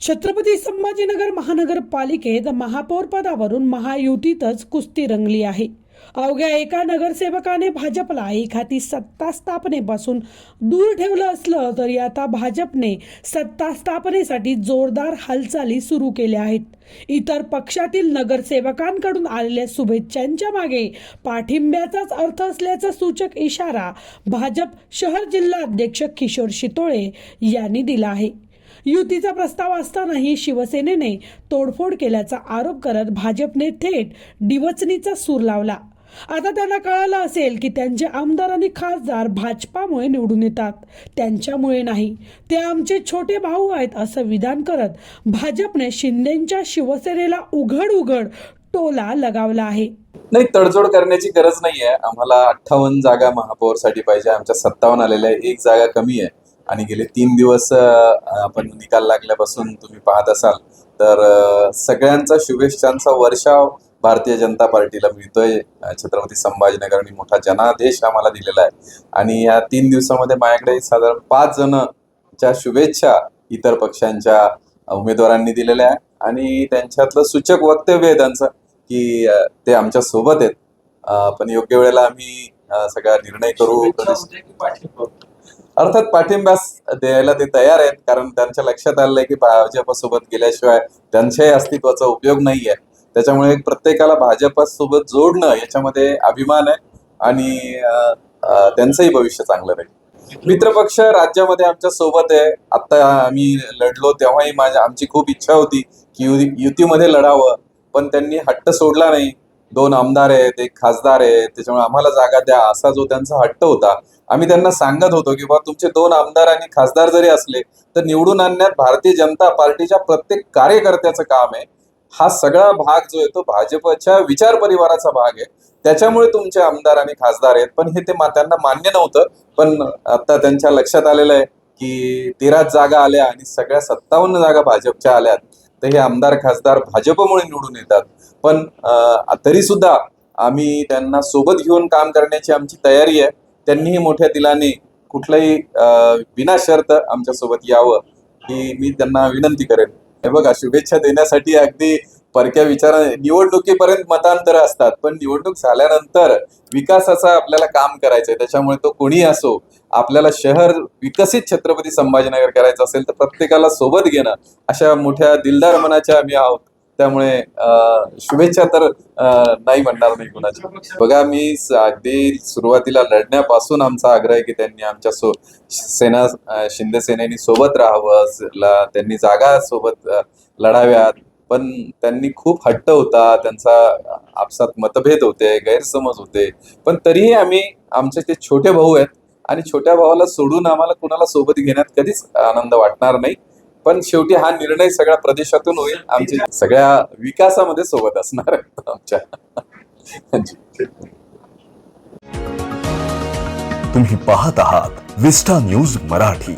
छत्रपती संभाजीनगर महानगरपालिकेत महापौर पदावरून महायुतीतच कुस्ती रंगली आहे। अवघ्या एका नगरसेवकाने भाजपला एखादी सत्ता स्थापनेपासून दूर ठेवलं असलं तरी आता भाजपने सत्ता स्थापनेसाठी जोरदार हालचाली सुरू केल्या आहेत। इतर पक्षातील नगरसेवकांकडून आलेल्या शुभेच्छांच्या मागे पाठिंब्याचाच अर्थ असल्याचा सूचक इशारा भाजप शहर जिल्हा अध्यक्ष किशोर शितोळे यांनी दिला आहे। युतीचा प्रस्ताव असतानाही शिवसेनेने तोडफोड केल्याचा आरोप करत भाजपने थेट डिवचणीचा सूर लावला। आता त्यांना कळालं असेल की त्यांचे आमदार आणि खासदार भाजपामुळे निवडून येतात, त्यांच्यामुळे नाही, ते आमचे छोटे भाऊ आहेत असं विधान करत भाजपने शिंदेंच्या शिवसेनेला उघड टोला लगावला आहे। नाही, तडजोड करण्याची गरज नाहीये। आम्हाला 58 जागा महापौरसाठी पाहिजे, आमच्या 57 आलेल्या आहे, एक जागा कमी आहे। आणि गेले 3 दिवस आपण निकाल लागल्यापासून तुम्ही पाहत असाल तर सगळ्यांचा शुभेच्छांचा वर्षाव भारतीय जनता पार्टीला मिळतोय। छत्रपती संभाजीनगरने मोठा जनादेश आम्हाला दिलेला आहे आणि या 3 दिवसामध्ये माझ्याकडे साधारण 5 जणांच्या शुभेच्छा इतर पक्षांच्या उमेदवारांनी दिलेल्या आहे आणि त्यांच्यातलं सूचक वक्तव्य आहे त्यांचं की ते आमच्या सोबत आहेत। पण योग्य वेळेला आम्ही सगळा निर्णय करू। अर्थात पाठिंबा द्यायला ते तयार आहेत, कारण त्यांच्या लक्षात आलंय की भाजपसोबत गेल्याशिवाय त्यांच्याही अस्तित्वाचा उपयोग नाहीये। त्याच्यामुळे प्रत्येकाला भाजपसोबत जोडणं याच्यामध्ये अभिमान आहे आणि त्यांचंही भविष्य चांगलं राहील। मित्रपक्ष राज्यामध्ये आमच्या सोबत आहे। आता आम्ही लढलो तेव्हाही आमची खूप इच्छा होती की युतीमध्ये लढावं, पण त्यांनी हट्ट सोडला नाही। 2 आमदार आहेत, 1 खासदार आहे, त्याच्यामुळे आम्हाला जागा द्या असा जो त्यांचा हट्ट होता। आम्ही त्यांना सांगत होतो की बाबा तुमचे 2 आमदार आणि खासदार जरी असले तर निवडून आणण्यात भारतीय जनता पार्टीच्या प्रत्येक कार्यकर्त्याचं काम आहे। हा सगळा भाग जो आहे तो भाजपच्या विचार परिवाराचा भाग आहे, त्याच्यामुळे तुमचे आमदार आणि खासदार आहेत। पण हे त्यांना मान्य नव्हतं, पण आता त्यांच्या लक्षात आलेलं आहे की 13 जागा आल्या आणि सगळ्या 57 जागा भाजपच्या आल्यात, तर हे आमदार खासदार भाजपमुळे निवडून येतात। पण तरी सुद्धा आम्ही त्यांना सोबत घेऊन काम करण्याची आमची तयारी आहे। त्यांनीही मोठ्या दिलाने कुठलाही विना शर्त आमच्या सोबत यावं ही मी त्यांना विनंती करेन। हे बघा, शुभेच्छा देण्यासाठी अगदी परक्या विचारा निवडणुकीपर्यंत मतांतर असतात, पण निवडणूक झाल्यानंतर विकासाचा आपल्याला काम करायचंय। त्याच्यामुळे तो कोणी असो, आपल्याला शहर विकसित छत्रपती संभाजीनगर करायचं असेल तर प्रत्येकाला सोबत घेणं अशा मोठ्या दिलदार मनाच्या आम्ही आहोत। त्यामुळे शुभेच्छा तर नाही म्हणणार नाही कुणाची। बघा, मी अगदी सुरुवातीला लढण्यापासून आमचा आग्रह आहे की त्यांनी आमच्या शिंदे सेनेनी सोबत राहावं, त्यांनी जागा सोबत लढाव्यात। पण त्यांनी खूप हट्ट होता, त्यांचा आपसात मतभेद होते, गैरसमज होते, पण तरीही आम्ही आमचे ते छोटे भाऊ आहेत आणि छोट्या भावाला सोडून आम्हाला कुणाला सोबत घेण्यात कधीच आनंद वाटणार नाही। पण शेवटी हा निर्णय सगळ्या प्रदेशातून होईल, आमच्या सगळ्या विकासामध्ये सोबत असणार आहेत आमच्या। तुम्ही पाहत आहात विस्टा न्यूज मराठी।